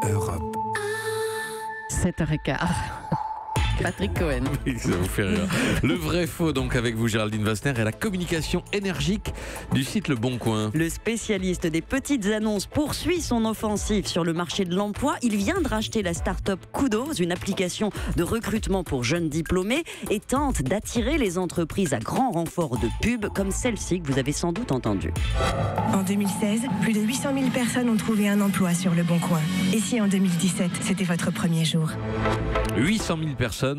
Europe. 7h15. Patrick Cohen. Oui, ça vous fait rire. Le vrai faux, donc, avec vous, Géraldine Wassner, et la communication énergique du site Le Bon Coin. Le spécialiste des petites annonces poursuit son offensive sur le marché de l'emploi. Il vient de racheter la start-up Kudos, une application de recrutement pour jeunes diplômés, et tente d'attirer les entreprises à grand renfort de pub, comme celle-ci que vous avez sans doute entendue. En 2016, plus de 800 000 personnes ont trouvé un emploi sur Le Bon Coin. Et si en 2017, c'était votre premier jour ? 800 000 personnes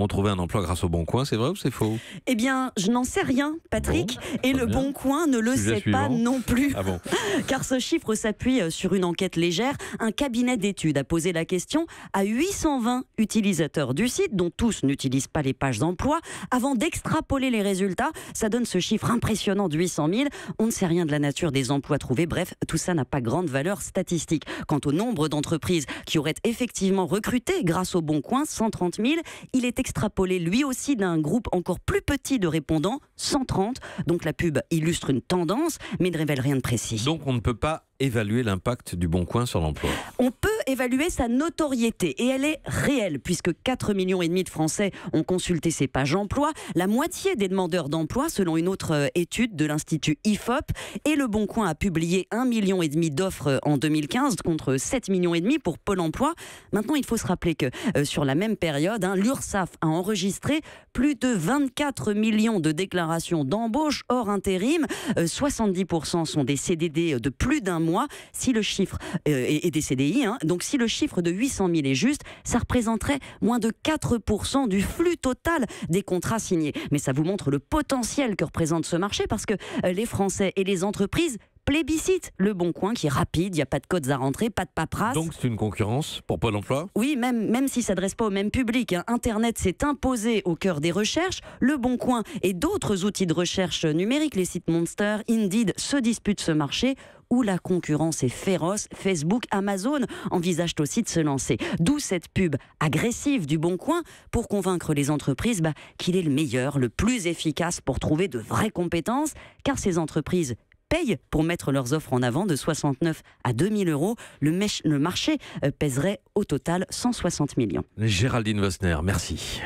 ont trouvé un emploi grâce au Bon Coin, c'est vrai ou c'est faux? Eh bien, je n'en sais rien, Patrick, Bon, et Le bien. Bon Coin ne le Sujet sait pas suivant. non plus. Ah bon? Car ce chiffre s'appuie sur une enquête légère. Un cabinet d'études a posé la question à 820 utilisateurs du site, dont tous n'utilisent pas les pages d'emploi. Avant d'extrapoler les résultats, ça donne ce chiffre impressionnant de 800 000. On ne sait rien de la nature des emplois trouvés. Bref, tout ça n'a pas grande valeur statistique. Quant au nombre d'entreprises qui auraient effectivement recruté grâce au Bon Coin, 130 000, il est extrapolé lui aussi d'un groupe encore plus petit de répondants, 130. Donc la pub illustre une tendance, mais ne révèle rien de précis. Donc on ne peut pas évaluer l'impact du Bon Coin sur l'emploi. On peut évaluer sa notoriété et elle est réelle puisque 4,5 millions de Français ont consulté ces pages emploi, la moitié des demandeurs d'emploi selon une autre étude de l'Institut IFOP, et Le Bon Coin a publié 1,5 million d'offres en 2015 contre 7,5 millions pour Pôle emploi. Maintenant, il faut se rappeler que sur la même période, l'URSSAF a enregistré plus de 24 millions de déclarations d'embauche hors intérim. 70% sont des CDD de plus d'un mois. Si le chiffre et des CDI, donc si le chiffre de 800 000 est juste, ça représenterait moins de 4% du flux total des contrats signés. Mais ça vous montre le potentiel que représente ce marché parce que les Français et les entreprises plébiscite Le Bon Coin qui est rapide, il n'y a pas de codes à rentrer, pas de paperasse. Donc c'est une concurrence pour Pôle emploi? Oui, même s'il ne s'adresse pas au même public. Internet s'est imposé au cœur des recherches. Le Bon Coin et d'autres outils de recherche numérique, les sites Monster, Indeed, se disputent ce marché où la concurrence est féroce. Facebook, Amazon envisagent aussi de se lancer. D'où cette pub agressive du Bon Coin pour convaincre les entreprises qu'il est le meilleur, le plus efficace pour trouver de vraies compétences, car ces entreprises payent pour mettre leurs offres en avant de 69 à 2000 euros. Le marché pèserait au total 160 millions. Géraldine Wassner, merci.